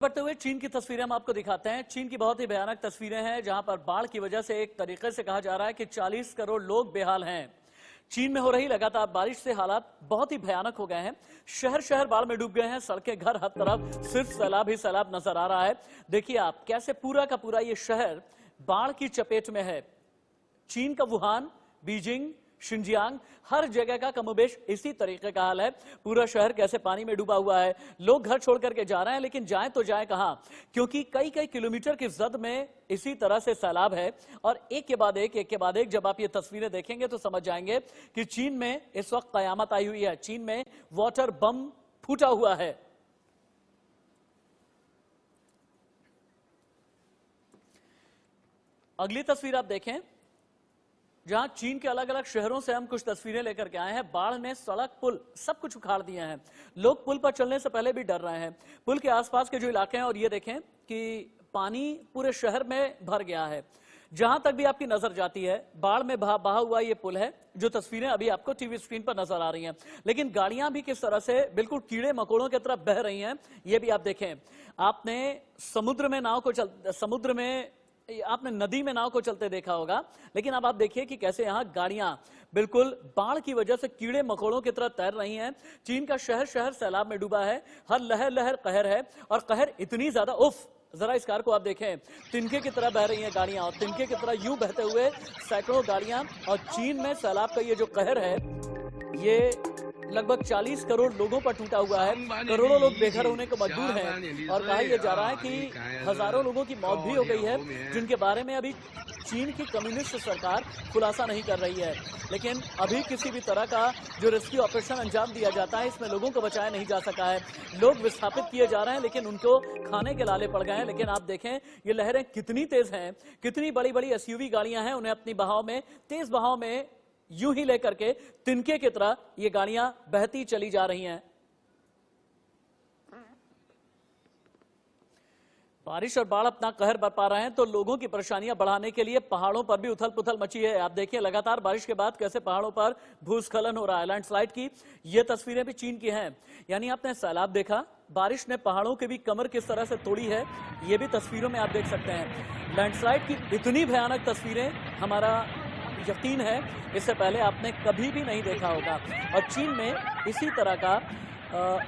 बढ़ते हुए चीन की तस्वीरें हम आपको दिखाते हैं। चीन की बहुत ही भयानक तस्वीरें हैं जहां पर बाढ़ की वजह से एक तरीके से कहा जा रहा है कि 40 करोड़ लोग बेहाल हैं। चीन में हो रही लगातार बारिश से हालात बहुत ही भयानक हो गए हैं। शहर शहर बाढ़ में डूब गए हैं, सड़कें घर हर तरफ सिर्फ सैलाब ही सैलाब नजर आ रहा है। देखिए आप कैसे पूरा का पूरा ये शहर बाढ़ की चपेट में है। चीन का वुहान, बीजिंग, शिनजियांग हर जगह का कमोबेश इसी तरीके का हाल है। पूरा शहर कैसे पानी में डूबा हुआ है। लोग घर छोड़ करके जा रहे हैं, लेकिन जाएं तो जाएं कहां, क्योंकि कई कई किलोमीटर की जद में इसी तरह से सैलाब है। और एक के बाद एक जब आप ये तस्वीरें देखेंगे तो समझ जाएंगे कि चीन में इस वक्त कयामत आई हुई है। चीन में वाटर बम फूटा हुआ है। अगली तस्वीर आप देखें, जहां चीन के अलग अलग शहरों से हम कुछ तस्वीरें लेकर के आए हैं। बाढ़ ने सड़क, पुल सब कुछ उखाड़ दिए हैं। लोग पुल पर चलने से पहले भी डर रहे हैं। पुल के आसपास के जो इलाके हैं, और ये देखें कि पानी पूरे शहर में भर गया है। जहां तक भी आपकी नजर जाती है, बाढ़ में बहा हुआ ये पुल है। जो तस्वीरें अभी आपको टीवी स्क्रीन पर नजर आ रही हैं, लेकिन गाड़ियां भी किस तरह से बिल्कुल कीड़े मकोड़ों की तरफ बह रही हैं, ये भी आप देखें। आपने समुद्र में आपने नदी में नाव को चलते देखा होगा, लेकिन अब आप देखिए कि कैसे यहां गाड़ियां बिल्कुल बाढ़ की वजह से कीड़े मकोड़ों की तरह तैर रही हैं। चीन का शहर शहर सैलाब में डूबा है। हर लहर लहर कहर है, और कहर इतनी ज्यादा, उफ, जरा इस कार को आप देखें, तिनके की तरह बह रही हैं गाड़ियां, और तिनके की तरह यूं बहते हुए सैकड़ों गाड़ियां। और चीन में सैलाब का ये जो कहर है, ये लगभग 40 करोड़ लोगों पर टूटा हुआ है। करोड़ों लोग बेघर होने को मजबूर हैं, और कहा यह जा रहा है कि हजारों लोगों की मौत भी हो गई है, जिनके बारे में अभी चीन की कम्युनिस्ट सरकार खुलासा नहीं कर रही है। लेकिन अभी किसी भी तरह का जो रेस्क्यू ऑपरेशन अंजाम दिया जाता है, इसमें लोगों को बचाया नहीं जा सका है। लोग विस्थापित किए जा रहे हैं, लेकिन उनको खाने के लाले पड़ गए हैं। लेकिन आप देखें ये लहरें कितनी तेज हैं, कितनी बड़ी बड़ी एसयूवी गाड़ियां हैं, उन्हें अपनी बहाव में, तेज बहाव में यूं ही लेकर के तिनके की तरह ये गाड़ियां बहती चली जा रही हैं। बारिश और बाढ़ अपना कहर बरपा रहे हैं, तो लोगों की परेशानियां बढ़ाने के लिए पहाड़ों पर भी उथल पुथल मची है। आप देखिए लगातार बारिश के बाद कैसे पहाड़ों पर भूस्खलन हो रहा है, लैंडस्लाइड की ये तस्वीरें भी चीन की हैं। यानी आपने सैलाब देखा, बारिश ने पहाड़ों की भी कमर किस तरह से तोड़ी है, ये भी तस्वीरों में आप देख सकते हैं। लैंडस्लाइड की इतनी भयानक तस्वीरें हमारा यकीन है इससे पहले आपने कभी भी नहीं देखा होगा। और चीन में इसी तरह का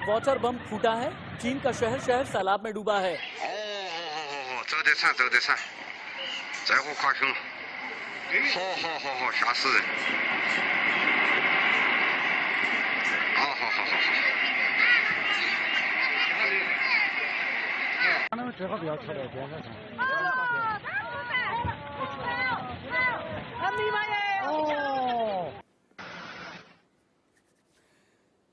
वाटर बम फूटा है। चीन का शहर शहर सैलाब में डूबा है। 走得惨，走得惨，灾祸跨城，好，吓死人！好。他们最好不要跳到边上。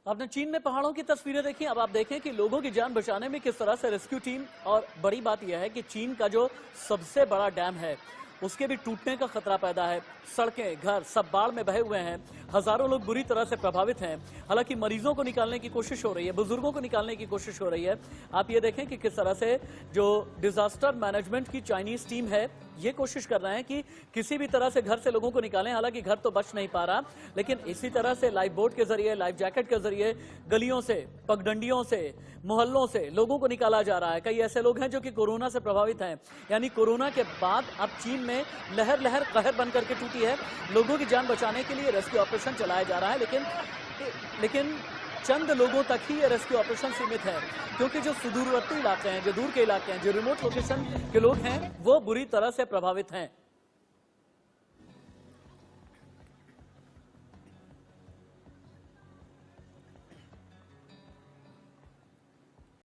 आपने चीन में पहाड़ों की तस्वीरें देखी। अब आप देखें कि लोगों की जान बचाने में किस तरह से रेस्क्यू टीम, और बड़ी बात यह है कि चीन का जो सबसे बड़ा डैम है उसके भी टूटने का खतरा पैदा है। सड़कें, घर सब बाढ़ में बहे हुए हैं। हजारों लोग बुरी तरह से प्रभावित हैं। हालांकि मरीजों को निकालने की कोशिश हो रही है, बुजुर्गों को निकालने की कोशिश हो रही है। आप ये देखें कि किस तरह से जो डिजास्टर मैनेजमेंट की चाइनीज टीम है, ये कोशिश कर रहे हैं कि किसी भी तरह से घर से लोगों को निकालें। हालांकि घर तो बच नहीं पा रहा, लेकिन इसी तरह से लाइफ बोट के जरिए, लाइफ जैकेट के जरिए गलियों से, पगडंडियों से, मोहल्लों से लोगों को निकाला जा रहा है। कई ऐसे लोग हैं जो कि कोरोना से प्रभावित हैं। यानी कोरोना के बाद अब चीन में लहर लहर कहर बन करके टूटी है। लोगों की जान बचाने के लिए रेस्क्यू ऑपरेशन चलाया जा रहा है, लेकिन चंद लोगों तक ही ये रेस्क्यू ऑपरेशन सीमित है, क्योंकि जो सुदूरवर्ती इलाके हैं, जो दूर के इलाके हैं, जो रिमोट लोकेशन के लोग हैं, वो बुरी तरह से प्रभावित हैं।